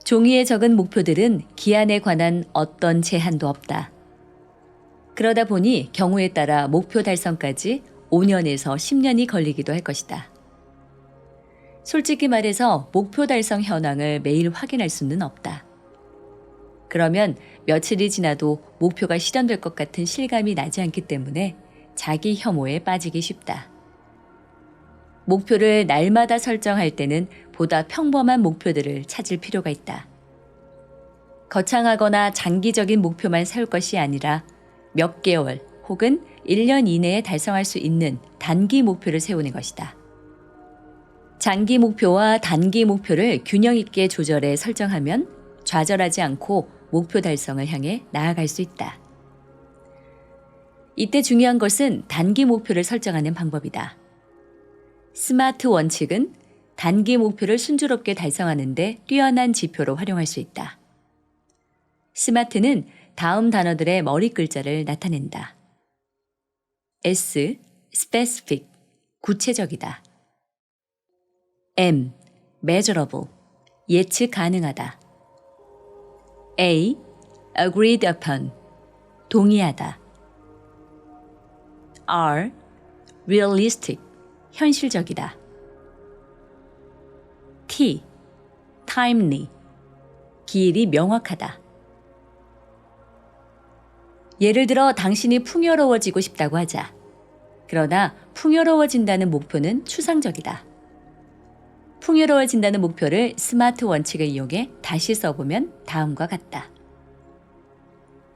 종이에 적은 목표들은 기한에 관한 어떤 제한도 없다. 그러다 보니 경우에 따라 목표 달성까지 5년에서 10년이 걸리기도 할 것이다. 솔직히 말해서 목표 달성 현황을 매일 확인할 수는 없다. 그러면 며칠이 지나도 목표가 실현될 것 같은 실감이 나지 않기 때문에 자기 혐오에 빠지기 쉽다. 목표를 날마다 설정할 때는 보다 평범한 목표들을 찾을 필요가 있다. 거창하거나 장기적인 목표만 세울 것이 아니라 몇 개월 혹은 1년 이내에 달성할 수 있는 단기 목표를 세우는 것이다. 장기 목표와 단기 목표를 균형 있게 조절해 설정하면 좌절하지 않고 목표 달성을 향해 나아갈 수 있다. 이때 중요한 것은 단기 목표를 설정하는 방법이다. 스마트 원칙은 단기 목표를 순조롭게 달성하는 데 뛰어난 지표로 활용할 수 있다. 스마트는 다음 단어들의 머리 글자를 나타낸다. S. specific, 구체적이다. M. measurable, 예측 가능하다. A. agreed upon, 동의하다. R. realistic, 현실적이다. T. timely, 기일이 명확하다. 예를 들어 당신이 풍요로워지고 싶다고 하자. 그러나 풍요로워진다는 목표는 추상적이다. 풍요로워진다는 목표를 스마트 원칙을 이용해 다시 써보면 다음과 같다.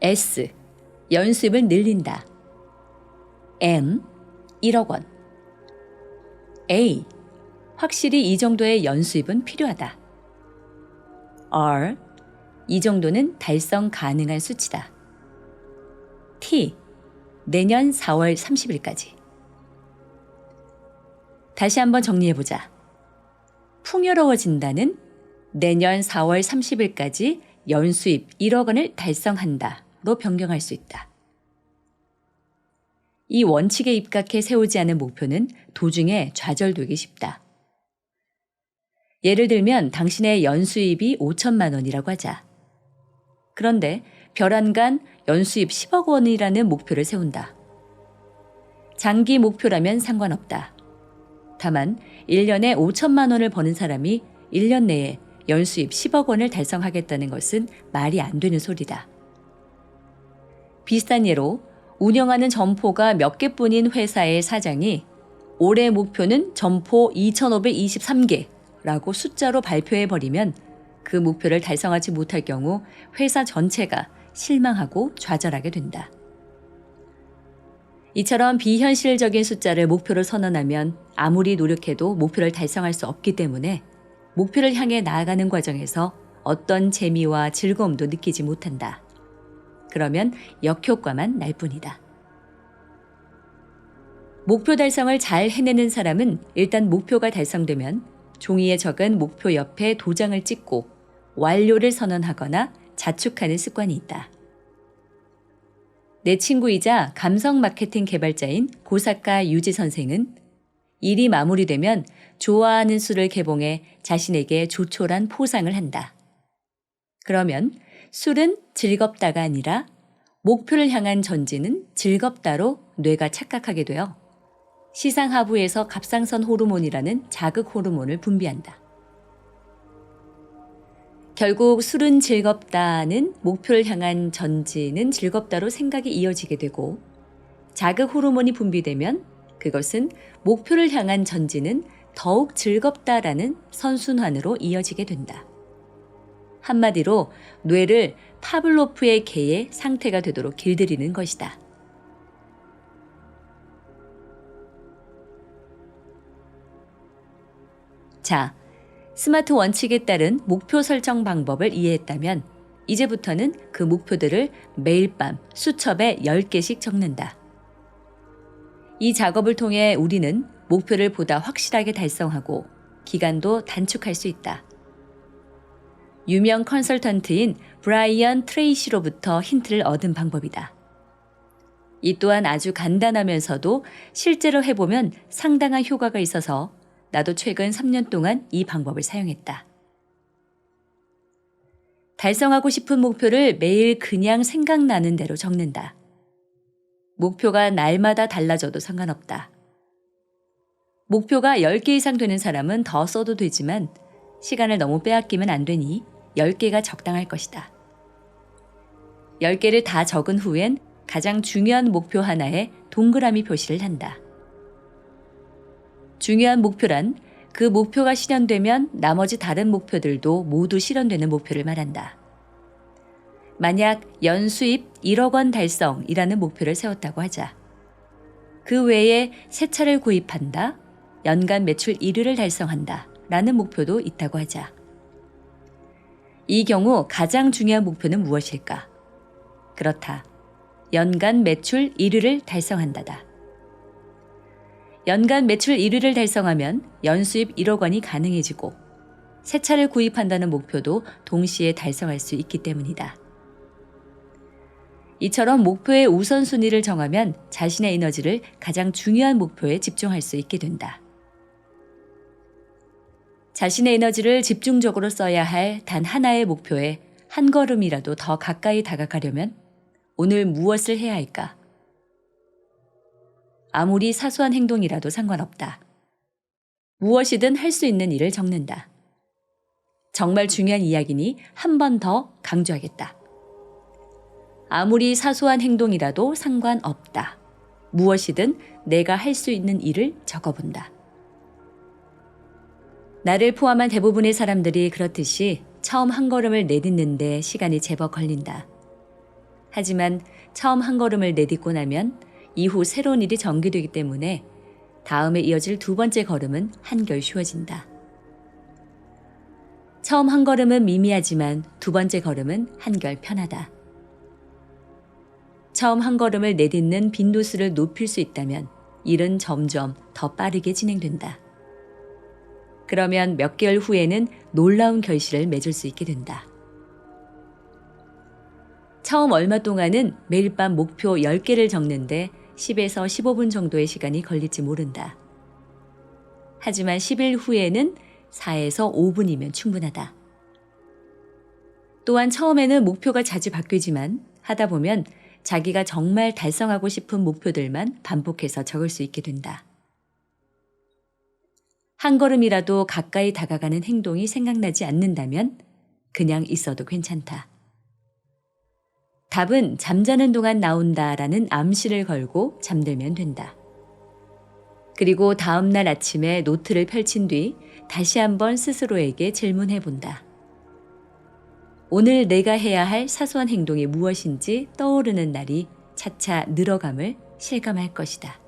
S. 연수입을 늘린다. M. 1억 원. A. 확실히 이 정도의 연수입은 필요하다. R. 이 정도는 달성 가능한 수치다. T. 내년 4월 30일까지. 다시 한번 정리해보자. 풍요로워진다는 내년 4월 30일까지 연수입 1억 원을 달성한다로 변경할 수 있다. 이 원칙에 입각해 세우지 않은 목표는 도중에 좌절되기 쉽다. 예를 들면 당신의 연수입이 5천만 원이라고 하자. 그런데 별안간 연수입 10억 원이라는 목표를 세운다. 장기 목표라면 상관없다. 다만 1년에 5천만 원을 버는 사람이 1년 내에 연수입 10억 원을 달성하겠다는 것은 말이 안 되는 소리다. 비슷한 예로 운영하는 점포가 몇 개뿐인 회사의 사장이 올해 목표는 점포 2,523개라고 숫자로 발표해버리면 그 목표를 달성하지 못할 경우 회사 전체가 실망하고 좌절하게 된다. 이처럼 비현실적인 숫자를 목표로 선언하면 아무리 노력해도 목표를 달성할 수 없기 때문에 목표를 향해 나아가는 과정에서 어떤 재미와 즐거움도 느끼지 못한다. 그러면 역효과만 날 뿐이다. 목표 달성을 잘 해내는 사람은 일단 목표가 달성되면 종이에 적은 목표 옆에 도장을 찍고 완료를 선언하거나 자축하는 습관이 있다. 내 친구이자 감성 마케팅 개발자인 고사카 유지 선생은 일이 마무리되면 좋아하는 술을 개봉해 자신에게 조촐한 포상을 한다. 그러면 술은 즐겁다가 아니라 목표를 향한 전진은 즐겁다로 뇌가 착각하게 되어 시상하부에서 갑상선 호르몬이라는 자극 호르몬을 분비한다. 결국 술은 즐겁다는 목표를 향한 전진은 즐겁다로 생각이 이어지게 되고 자극 호르몬이 분비되면 그것은 목표를 향한 전진은 더욱 즐겁다라는 선순환으로 이어지게 된다. 한마디로 뇌를 파블로프의 개의 상태가 되도록 길들이는 것이다. 자, 스마트 원칙에 따른 목표 설정 방법을 이해했다면 이제부터는 그 목표들을 매일 밤 수첩에 10개씩 적는다. 이 작업을 통해 우리는 목표를 보다 확실하게 달성하고 기간도 단축할 수 있다. 유명 컨설턴트인 브라이언 트레이시로부터 힌트를 얻은 방법이다. 이 또한 아주 간단하면서도 실제로 해보면 상당한 효과가 있어서 나도 최근 3년 동안 이 방법을 사용했다. 달성하고 싶은 목표를 매일 그냥 생각나는 대로 적는다. 목표가 날마다 달라져도 상관없다. 목표가 10개 이상 되는 사람은 더 써도 되지만 시간을 너무 빼앗기면 안 되니 10개가 적당할 것이다. 10개를 다 적은 후엔 가장 중요한 목표 하나에 동그라미 표시를 한다. 중요한 목표란 그 목표가 실현되면 나머지 다른 목표들도 모두 실현되는 목표를 말한다. 만약 연수입 1억 원 달성이라는 목표를 세웠다고 하자. 그 외에 새 차를 구입한다, 연간 매출 1위를 달성한다 라는 목표도 있다고 하자. 이 경우 가장 중요한 목표는 무엇일까? 그렇다. 연간 매출 1위를 달성한다다. 연간 매출 1위를 달성하면 연수입 1억 원이 가능해지고 새 차를 구입한다는 목표도 동시에 달성할 수 있기 때문이다. 이처럼 목표의 우선순위를 정하면 자신의 에너지를 가장 중요한 목표에 집중할 수 있게 된다. 자신의 에너지를 집중적으로 써야 할 단 하나의 목표에 한 걸음이라도 더 가까이 다가가려면 오늘 무엇을 해야 할까? 아무리 사소한 행동이라도 상관없다. 무엇이든 할 수 있는 일을 적는다. 정말 중요한 이야기니 한 번 더 강조하겠다. 아무리 사소한 행동이라도 상관없다. 무엇이든 내가 할 수 있는 일을 적어본다. 나를 포함한 대부분의 사람들이 그렇듯이 처음 한 걸음을 내딛는데 시간이 제법 걸린다. 하지만 처음 한 걸음을 내딛고 나면 이후 새로운 일이 전개되기 때문에 다음에 이어질 두 번째 걸음은 한결 쉬워진다. 처음 한 걸음은 미미하지만 두 번째 걸음은 한결 편하다. 처음 한 걸음을 내딛는 빈도수를 높일 수 있다면 일은 점점 더 빠르게 진행된다. 그러면 몇 개월 후에는 놀라운 결실을 맺을 수 있게 된다. 처음 얼마 동안은 매일 밤 목표 10개를 적는데 10에서 15분 정도의 시간이 걸릴지 모른다. 하지만 10일 후에는 4에서 5분이면 충분하다. 또한 처음에는 목표가 자주 바뀌지만 하다 보면 자기가 정말 달성하고 싶은 목표들만 반복해서 적을 수 있게 된다. 한 걸음이라도 가까이 다가가는 행동이 생각나지 않는다면 그냥 있어도 괜찮다. 답은 잠자는 동안 나온다라는 암시를 걸고 잠들면 된다. 그리고 다음 날 아침에 노트를 펼친 뒤 다시 한번 스스로에게 질문해 본다. 오늘 내가 해야 할 사소한 행동이 무엇인지 떠오르는 날이 차차 늘어감을 실감할 것이다.